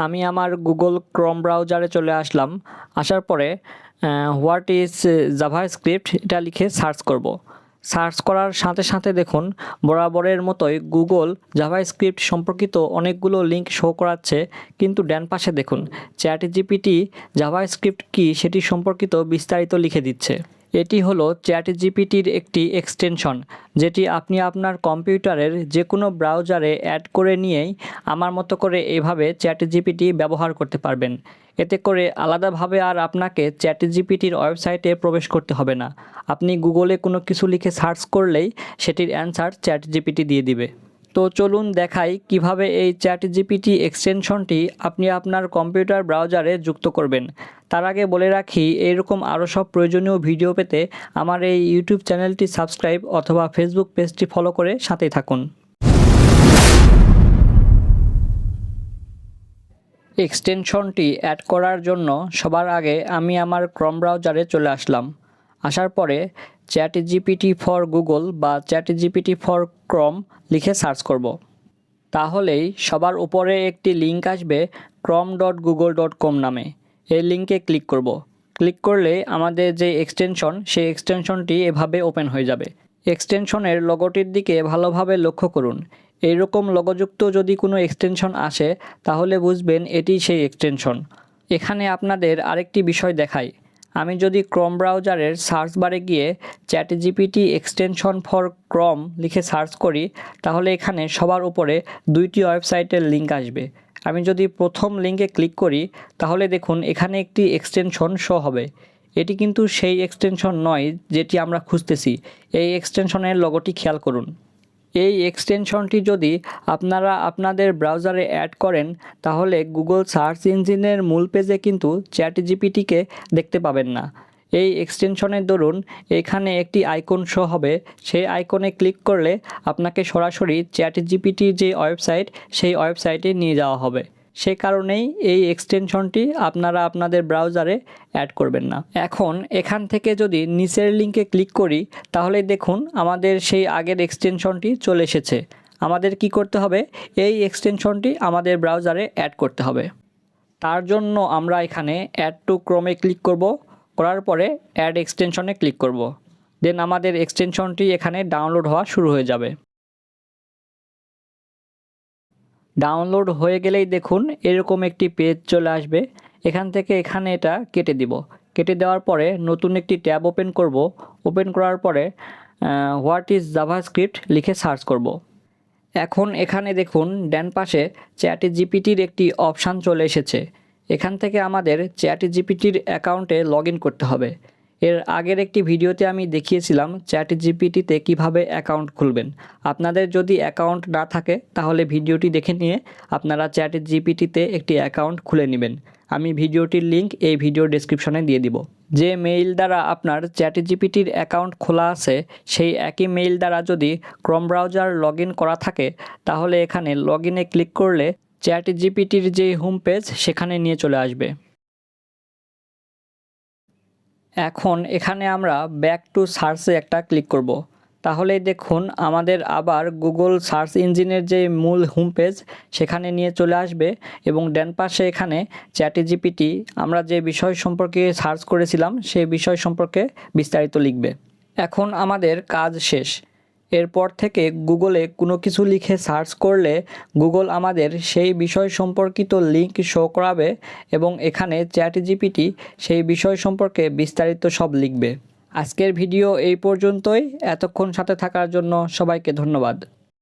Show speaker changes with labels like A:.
A: আমি আমার Google Chrome ব্রাউজারে চলে আসলাম। আসার পরে হোয়াট ইজ জাভাস্ক্রিপ্ট এটা লিখে সার্চ করব। সার্চ করার সাথে সাথে দেখুন বরাবরের মতোই গুগল জাভাস্ক্রিপ্ট সম্পর্কিত অনেকগুলো লিঙ্ক শো করাচ্ছে, কিন্তু ডান পাশে দেখুন চ্যাটজিপিটি জাভাস্ক্রিপ্ট কী সেটি সম্পর্কিত বিস্তারিত লিখে দিচ্ছে। এটি হলো চ্যাটজিপিটির একটি এক্সটেনশন, যেটি আপনি আপনার কম্পিউটারের যে কোনো ব্রাউজারে অ্যাড করে নিয়েই আমার মতো করে এভাবে চ্যাটজিপিটি ব্যবহার করতে পারবেন। এতে করে আলাদাভাবে আর আপনাকে চ্যাটজিপিটির ওয়েবসাইটে প্রবেশ করতে হবে না। আপনি গুগলে কোনো কিছু লিখে সার্চ করলেই সেটির অ্যান্সার চ্যাটজিপিটি দিয়ে দিবে। তো চলুন দেখাই কিভাবে এই চ্যাটজিপিটি এক্সটেনশনটি আপনি আপনার কম্পিউটার ব্রাউজারে যুক্ত করবেন। তার আগে বলে রাখি, এইরকম আরও সব প্রয়োজনীয় ভিডিও পেতে আমার এই ইউটিউব চ্যানেলটি সাবস্ক্রাইব অথবা ফেসবুক পেজটি ফলো করে সাথেই থাকুন। এক্সটেনশনটি অ্যাড করার জন্য সবার আগে আমি আমার ক্রোম ব্রাউজারে চলে আসলাম। আসার পরে চ্যাটজিপিটি ফর গুগল বা চ্যাটজিপিটি ফর ক্রোম লিখে সার্চ করব। তাহলেই সবার উপরে একটি লিঙ্ক আসবে chrome.google.com নামে। এই লিঙ্কে ক্লিক করব। ক্লিক করলে আমাদের যে এক্সটেনশন সেই এক্সটেনশনটি এভাবে ওপেন হয়ে যাবে। এক্সটেনশনের লোগোটির দিকে ভালোভাবে লক্ষ্য করুন। এইরকম লোগোযুক্ত যদি কোনো এক্সটেনশন আসে তাহলে বুঝবেন এটি সেই এক্সটেনশন। এখানে আপনাদের আরেকটি বিষয় দেখাই। আমি যদি ক্রোম ব্রাউজারের সার্চ বারে গিয়ে চ্যাটজিপিটি এক্সটেনশন ফর ক্রোম লিখে সার্চ করি, তাহলে এখানে সবার উপরে দুইটি ওয়েবসাইটের লিঙ্ক আসবে। আমি যদি প্রথম লিঙ্কে ক্লিক করি তাহলে দেখুন এখানে একটি এক্সটেনশন শো হবে। এটি কিন্তু সেই এক্সটেনশন নয় যেটি আমরা খুঁজতেছি। এই এক্সটেনশনের লোগোটি খেয়াল করুন। এই এক্সটেনশনটি যদি আপনারা আপনাদের ব্রাউজারে অ্যাড করেন তাহলে গুগল সার্চ ইঞ্জিনের মূল পেজে কিন্তু চ্যাটজিপিটিকে দেখতে পাবেন না। এই এক্সটেনশনের দরুন এখানে একটি আইকন শো হবে। সেই আইকনে ক্লিক করলে আপনাকে সরাসরি চ্যাটজিপিটির যে ওয়েবসাইট সেই ওয়েবসাইটে নিয়ে যাওয়া হবে। সে কারণেই এই এক্সটেনশনটি আপনারা আপনাদের ব্রাউজারে অ্যাড করবেন না। এখন এখান থেকে যদি নিচের লিঙ্কে ক্লিক করি তাহলে দেখুন আমাদের সেই আগের এক্সটেনশনটি চলে এসেছে। আমাদের কি করতে হবে? এই এক্সটেনশনটি আমাদের ব্রাউজারে অ্যাড করতে হবে। তার জন্য আমরা এখানে অ্যাড টু ক্রোমে ক্লিক করব। করার পরে অ্যাড এক্সটেনশনে ক্লিক করব। দেন আমাদের এক্সটেনশনটি এখানে ডাউনলোড হওয়া শুরু হয়ে যাবে। ডাউনলোড হয়ে গেলেই দেখুন এরকম একটি পেজ চলে আসবে। এখান থেকে এখানে এটা কেটে দিব। কেটে দেওয়ার পরে নতুন একটি ট্যাব ওপেন করব। ওপেন করার পরে হোয়াট ইজ জাভাস্ক্রিপ্ট লিখে সার্চ করব। এখন এখানে দেখুন ডান পাশে চ্যাটজিপিটির একটি অপশান চলে এসেছে। এখান থেকে আমাদের চ্যাটজিপিটির অ্যাকাউন্টে লগ ইন করতে হবে। এর আগের একটি ভিডিওতে আমি দেখিয়েছিলাম চ্যাটজিপিটিতে কিভাবে অ্যাকাউন্ট খুলবেন। আপনাদের যদি অ্যাকাউন্ট না থাকে তাহলে ভিডিওটি দেখে নিয়ে আপনারা চ্যাটজিপিটিতে একটি অ্যাকাউন্ট খুলে নেবেন। আমি ভিডিওটির লিঙ্ক এই ভিডিও ডেসক্রিপশনে দিয়ে দিব। যে মেইল দ্বারা আপনার চ্যাটজিপিটির অ্যাকাউন্ট খোলা আছে সেই একই মেইল দ্বারা যদি ক্রোম ব্রাউজার লগ ইন করা থাকে তাহলে এখানে লগ ইনে ক্লিক করলে চ্যাটজিপিটির যে হোম পেজ সেখানে নিয়ে চলে আসবে। এখন এখানে আমরা ব্যাক টু সার্চে একটা ক্লিক করব। তাহলেই দেখুন আমাদের আবার গুগল সার্চ ইঞ্জিনের যে মূল হোম পেজ সেখানে নিয়ে চলে আসবে এবং ডান পাশে এখানে চ্যাটজিপিটি আমরা যে বিষয় সম্পর্কে সার্চ করেছিলাম সেই বিষয় সম্পর্কে বিস্তারিত লিখবে। এখন আমাদের কাজ শেষ। এরপর থেকে গুগলে কোনো কিছু লিখে সার্চ করলে গুগল আমাদের সেই বিষয় সম্পর্কিত লিঙ্ক শো করাবে এবং এখানে চ্যাটজিপিটি সেই বিষয় সম্পর্কে বিস্তারিত সব লিখবে। আজকের ভিডিও এই পর্যন্তই। এতক্ষণ সাথে থাকার জন্য সবাইকে ধন্যবাদ।